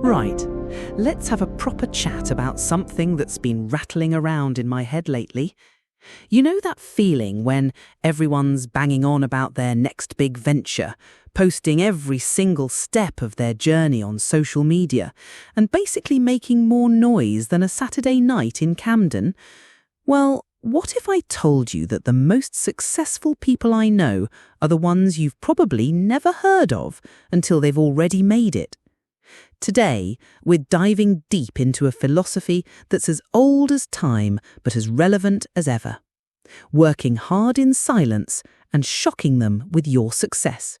Right, let's have a proper chat about something that's been rattling around in my head lately. You know that feeling when everyone's banging on about their next big venture, posting every single step of their journey on social media, and basically making more noise than a Saturday night in Camden? Well, what if I told you that the most successful people I know are the ones you've probably never heard of until they've already made it? Today, we're diving deep into a philosophy that's as old as time but as relevant as ever. Working hard in silence and shocking them with your success.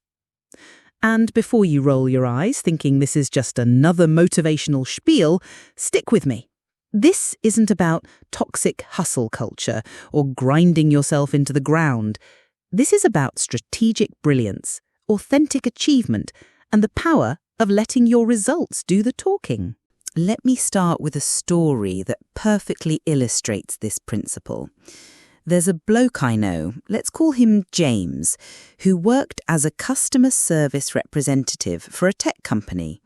And before you roll your eyes thinking this is just another motivational spiel, stick with me. This isn't about toxic hustle culture or grinding yourself into the ground. This is about strategic brilliance, authentic achievement, and the power of letting your results do the talking. Let me start with a story that perfectly illustrates this principle. There's a bloke I know, let's call him James, who worked as a customer service representative for a tech company.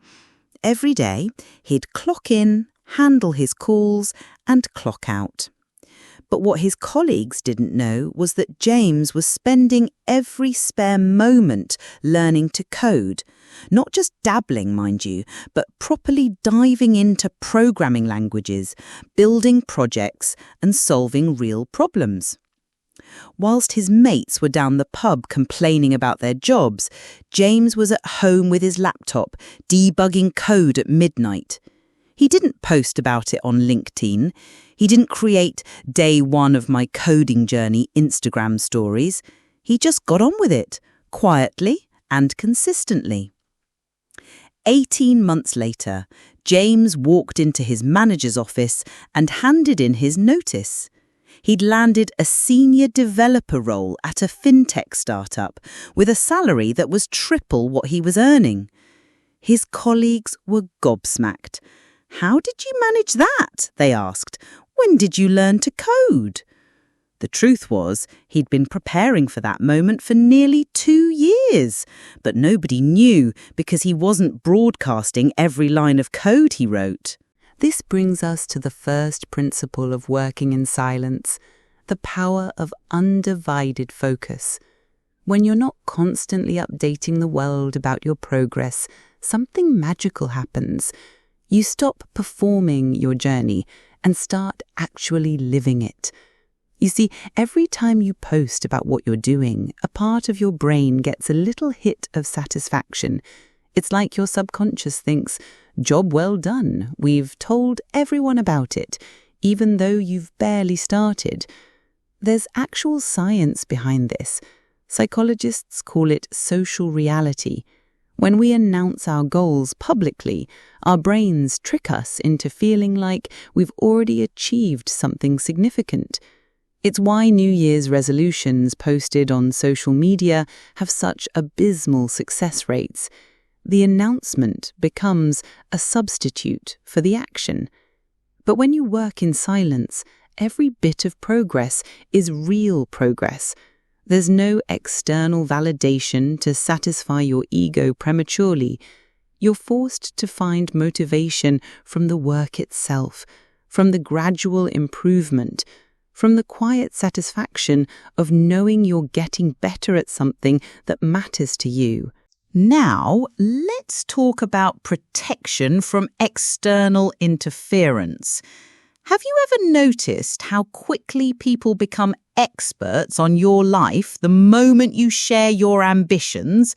Every day, he'd clock in, handle his calls, and clock out. But what his colleagues didn't know was that James was spending every spare moment learning to code. Not just dabbling, mind you, but properly diving into programming languages, building projects, and solving real problems. Whilst his mates were down the pub complaining about their jobs, James was at home with his laptop, debugging code at midnight. He didn't post about it on LinkedIn. He didn't create day one of my coding journey Instagram stories. He just got on with it, quietly and consistently. 18 months later, James walked into his manager's office and handed in his notice. He'd landed a senior developer role at a fintech startup with a salary that was triple what he was earning. His colleagues were gobsmacked. "How did you manage that?" they asked. "When did you learn to code?" The truth was, he'd been preparing for that moment for nearly 2 years, but nobody knew because he wasn't broadcasting every line of code he wrote. This brings us to the first principle of working in silence, the power of undivided focus. When you're not constantly updating the world about your progress, something magical happens. You stop performing your journey and start actually living it. You see, every time you post about what you're doing, a part of your brain gets a little hit of satisfaction. It's like your subconscious thinks, "Job well done, we've told everyone about it, even though you've barely started." There's actual science behind this. Psychologists call it social reality. When we announce our goals publicly, our brains trick us into feeling like we've already achieved something significant. It's why New Year's resolutions posted on social media have such abysmal success rates. The announcement becomes a substitute for the action. But when you work in silence, every bit of progress is real progress. There's no external validation to satisfy your ego prematurely. You're forced to find motivation from the work itself, from the gradual improvement, from the quiet satisfaction of knowing you're getting better at something that matters to you. Now, let's talk about protection from external interference. Have you ever noticed how quickly people become experts on your life the moment you share your ambitions?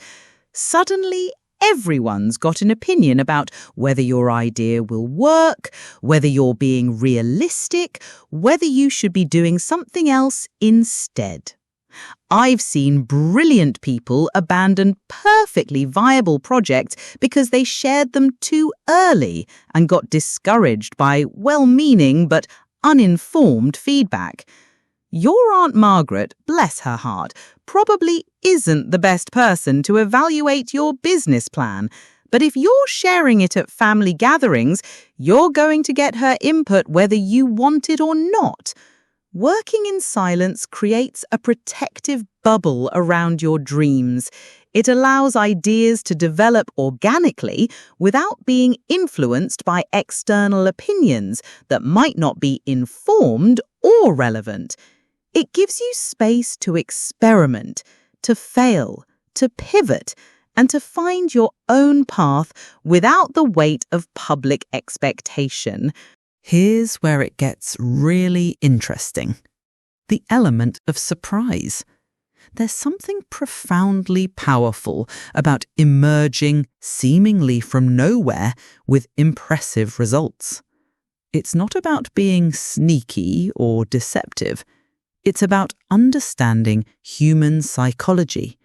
Suddenly, everyone's got an opinion about whether your idea will work, whether you're being realistic, whether you should be doing something else instead. I've seen brilliant people abandon perfectly viable projects because they shared them too early and got discouraged by well-meaning but uninformed feedback. Your Aunt Margaret, bless her heart, probably isn't the best person to evaluate your business plan, but if you're sharing it at family gatherings, you're going to get her input whether you want it or not. Working in silence creates a protective bubble around your dreams. It allows ideas to develop organically without being influenced by external opinions that might not be informed or relevant. It gives you space to experiment, to fail, to pivot, and to find your own path without the weight of public expectation. Here's where it gets really interesting. The element of surprise. There's something profoundly powerful about emerging seemingly from nowhere with impressive results. It's not about being sneaky or deceptive. It's about understanding human psychology.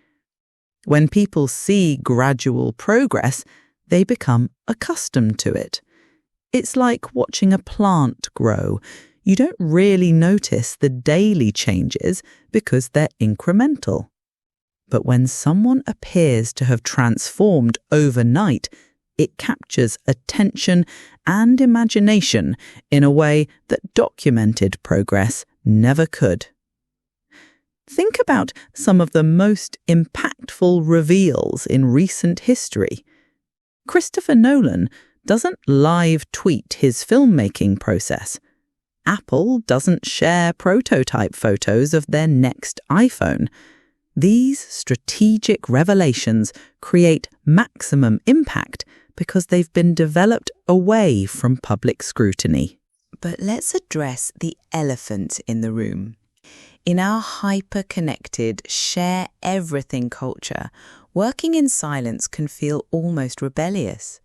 When people see gradual progress, they become accustomed to it. It's like watching a plant grow. You don't really notice the daily changes because they're incremental. But when someone appears to have transformed overnight, it captures attention and imagination in a way that documented progress never could. Think about some of the most impactful reveals in recent history. Christopher Nolan doesn't live tweet his filmmaking process. Apple doesn't share prototype photos of their next iPhone. These strategic revelations create maximum impact because they've been developed away from public scrutiny. But let's address the elephant in the room. In our hyper-connected, share-everything culture, working in silence can feel almost rebellious.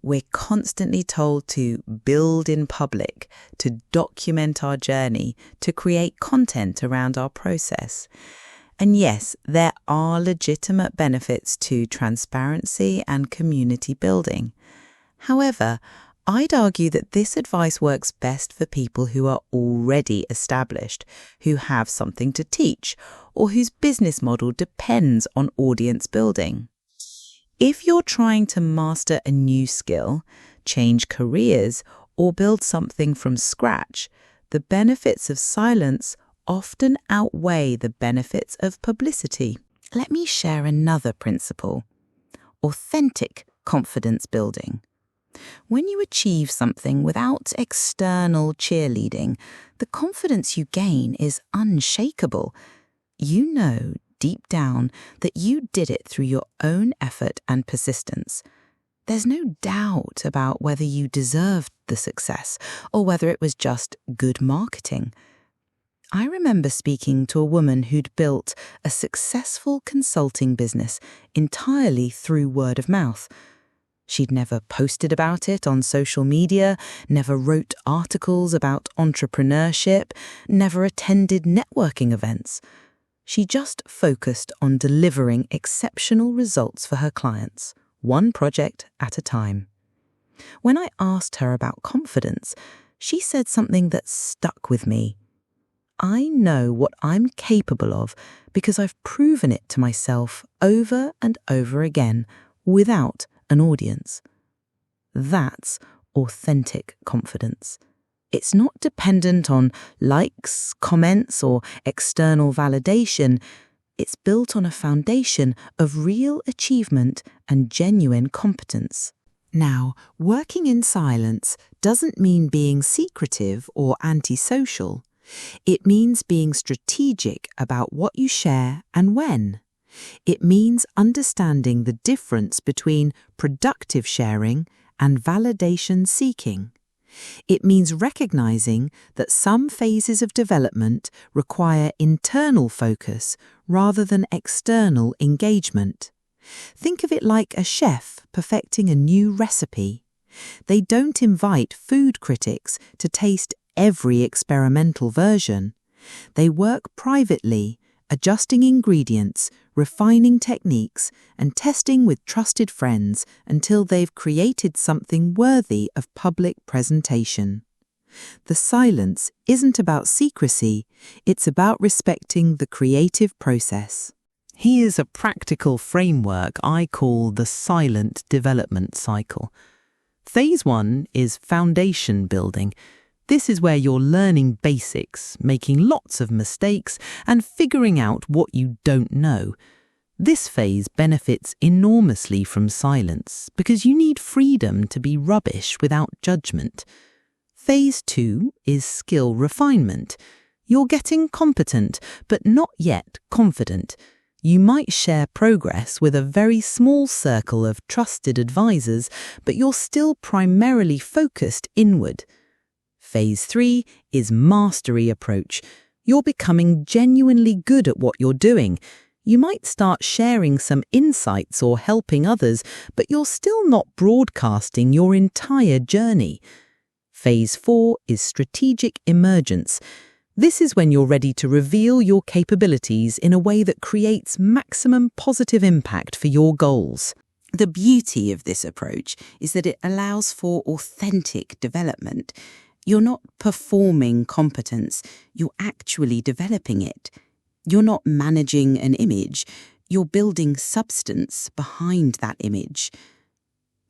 We're constantly told to build in public, to document our journey, to create content around our process. And yes, there are legitimate benefits to transparency and community building. However, I'd argue that this advice works best for people who are already established, who have something to teach, or whose business model depends on audience building. If you're trying to master a new skill, change careers, or build something from scratch, the benefits of silence often outweigh the benefits of publicity. Let me share another principle: authentic confidence building. When you achieve something without external cheerleading, the confidence you gain is unshakable. You know deep down that you did it through your own effort and persistence. There's no doubt about whether you deserved the success or whether it was just good marketing. I remember speaking to a woman who'd built a successful consulting business entirely through word of mouth. She'd never posted about it on social media, never wrote articles about entrepreneurship, never attended networking events. She just focused on delivering exceptional results for her clients, one project at a time. When I asked her about confidence, she said something that stuck with me. I know what I'm capable of because I've proven it to myself over and over again without an audience. That's authentic confidence. It's not dependent on likes, comments, or external validation. It's built on a foundation of real achievement and genuine competence. Now, working in silence doesn't mean being secretive or antisocial. It means being strategic about what you share and when. It means understanding the difference between productive sharing and validation seeking. It means recognizing that some phases of development require internal focus rather than external engagement. Think of it like a chef perfecting a new recipe. They don't invite food critics to taste every experimental version. They work privately, adjusting ingredients, refining techniques, and testing with trusted friends until they've created something worthy of public presentation. The silence isn't about secrecy, it's about respecting the creative process. Here's a practical framework I call the silent development cycle. Phase 1 is foundation building. This is where you're learning basics, making lots of mistakes, and figuring out what you don't know. This phase benefits enormously from silence because you need freedom to be rubbish without judgment. Phase 2 is skill refinement. You're getting competent, but not yet confident. You might share progress with a very small circle of trusted advisors, but you're still primarily focused inward. Phase 3 is mastery approach. You're becoming genuinely good at what you're doing. You might start sharing some insights or helping others, but you're still not broadcasting your entire journey. Phase 4 is strategic emergence. This is when you're ready to reveal your capabilities in a way that creates maximum positive impact for your goals. The beauty of this approach is that it allows for authentic development. You're not performing competence, you're actually developing it. You're not managing an image, you're building substance behind that image.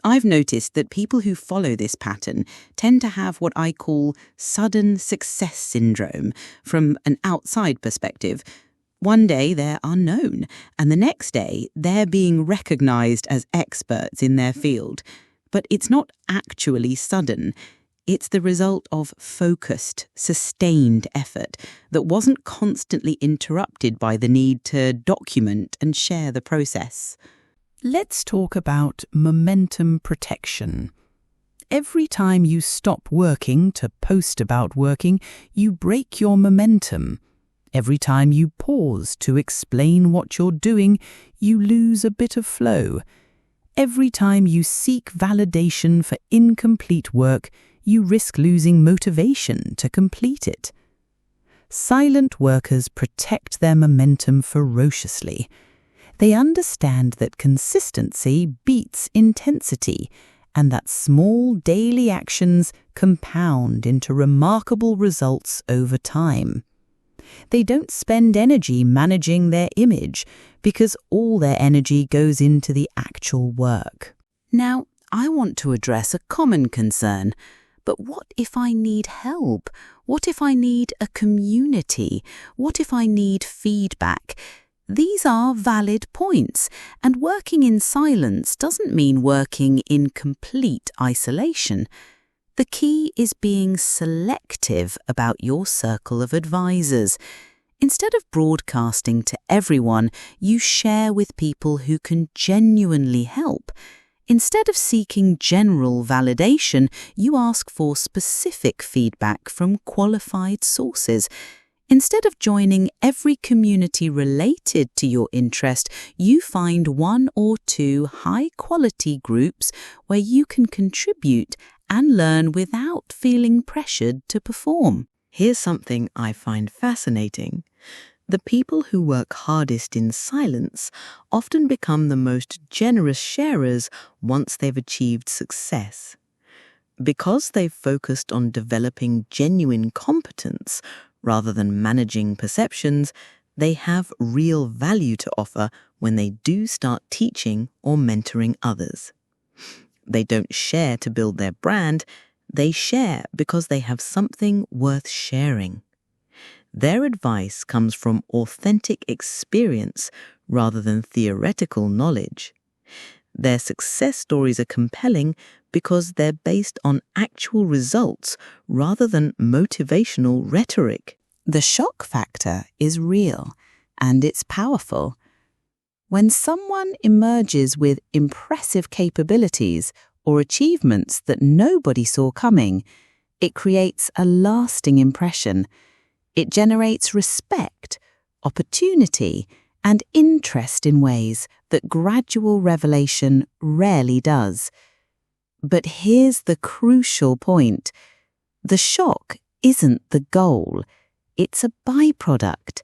I've noticed that people who follow this pattern tend to have what I call sudden success syndrome from an outside perspective. One day they're unknown, and the next day they're being recognized as experts in their field. But it's not actually sudden. It's the result of focused, sustained effort that wasn't constantly interrupted by the need to document and share the process. Let's talk about momentum protection. Every time you stop working to post about working, you break your momentum. Every time you pause to explain what you're doing, you lose a bit of flow. Every time you seek validation for incomplete work, you risk losing motivation to complete it. Silent workers protect their momentum ferociously. They understand that consistency beats intensity, and that small daily actions compound into remarkable results over time. They don't spend energy managing their image because all their energy goes into the actual work. Now, I want to address a common concern. But what if I need help? What if I need a community? What if I need feedback? These are valid points, and working in silence doesn't mean working in complete isolation. The key is being selective about your circle of advisors. Instead of broadcasting to everyone, you share with people who can genuinely help. Instead of seeking general validation, you ask for specific feedback from qualified sources. Instead of joining every community related to your interest, you find 1 or 2 high-quality groups where you can contribute and learn without feeling pressured to perform. Here's something I find fascinating. The people who work hardest in silence often become the most generous sharers once they've achieved success. Because they've focused on developing genuine competence rather than managing perceptions, they have real value to offer when they do start teaching or mentoring others. They don't share to build their brand, they share because they have something worth sharing. Their advice comes from authentic experience rather than theoretical knowledge. Their success stories are compelling because they're based on actual results rather than motivational rhetoric. The shock factor is real, and it's powerful. When someone emerges with impressive capabilities or achievements that nobody saw coming, it creates a lasting impression. It generates respect, opportunity, and interest in ways that gradual revelation rarely does. But here's the crucial point. The shock isn't the goal, it's a byproduct.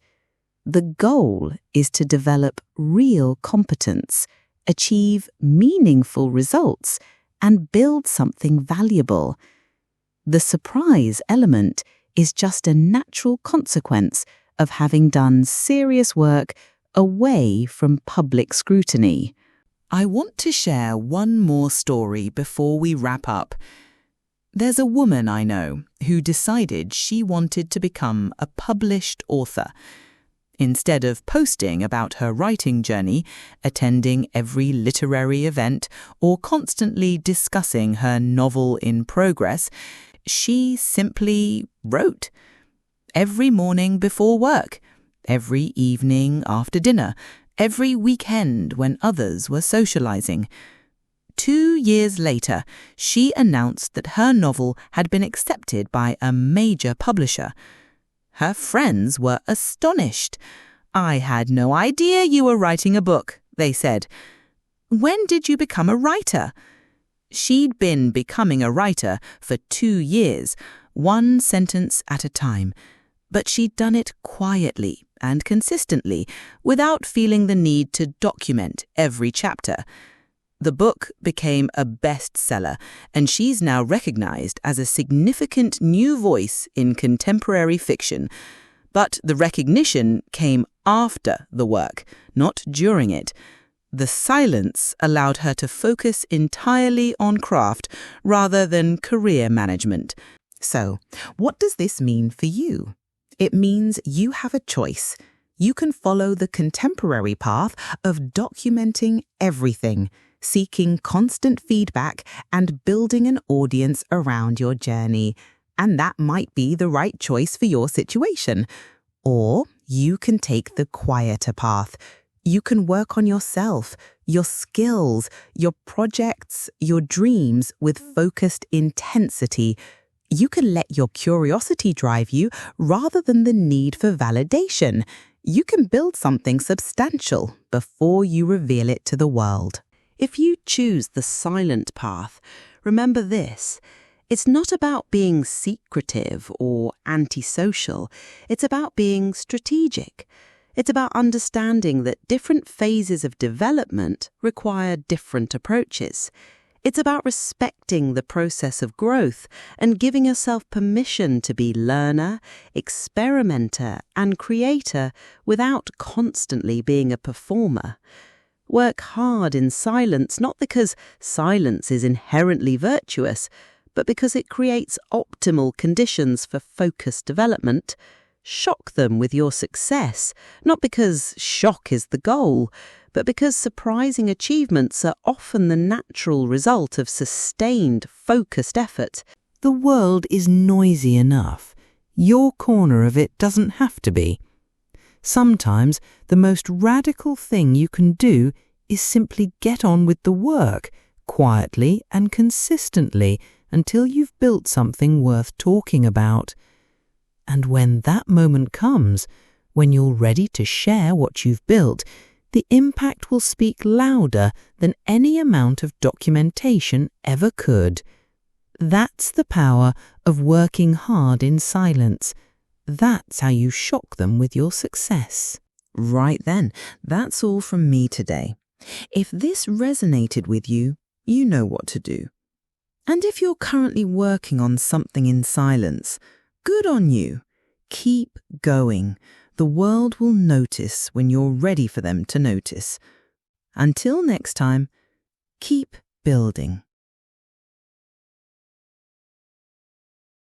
The goal is to develop real competence, achieve meaningful results, and build something valuable. The surprise element is just a natural consequence of having done serious work away from public scrutiny. I want to share one more story before we wrap up. There's a woman I know who decided she wanted to become a published author. Instead of posting about her writing journey, attending every literary event, or constantly discussing her novel in progress, she simply wrote. Every morning before work, every evening after dinner, every weekend when others were socializing. 2 years later, she announced that her novel had been accepted by a major publisher. Her friends were astonished. "I had no idea you were writing a book," they said. "When did you become a writer?" She'd been becoming a writer for 2 years, one sentence at a time. But she'd done it quietly and consistently, without feeling the need to document every chapter. The book became a bestseller, and she's now recognized as a significant new voice in contemporary fiction. But the recognition came after the work, not during it. The silence allowed her to focus entirely on craft rather than career management. So, what does this mean for you? It means you have a choice. You can follow the contemporary path of documenting everything, seeking constant feedback and building an audience around your journey. And that might be the right choice for your situation. Or you can take the quieter path. You can work on yourself, your skills, your projects, your dreams with focused intensity. You can let your curiosity drive you rather than the need for validation. You can build something substantial before you reveal it to the world. If you choose the silent path, remember this. It's not about being secretive or antisocial. It's about being strategic. It's about understanding that different phases of development require different approaches. It's about respecting the process of growth and giving yourself permission to be learner, experimenter, and creator without constantly being a performer. Work hard in silence, not because silence is inherently virtuous, but because it creates optimal conditions for focused development. Shock them with your success, not because shock is the goal, but because surprising achievements are often the natural result of sustained, focused effort. The world is noisy enough. Your corner of it doesn't have to be. Sometimes the most radical thing you can do is simply get on with the work, quietly and consistently, until you've built something worth talking about. And when that moment comes, when you're ready to share what you've built, the impact will speak louder than any amount of documentation ever could. That's the power of working hard in silence. That's how you shock them with your success. Right then, that's all from me today. If this resonated with you, you know what to do. And if you're currently working on something in silence, good on you. Keep going. The world will notice when you're ready for them to notice. Until next time, keep building.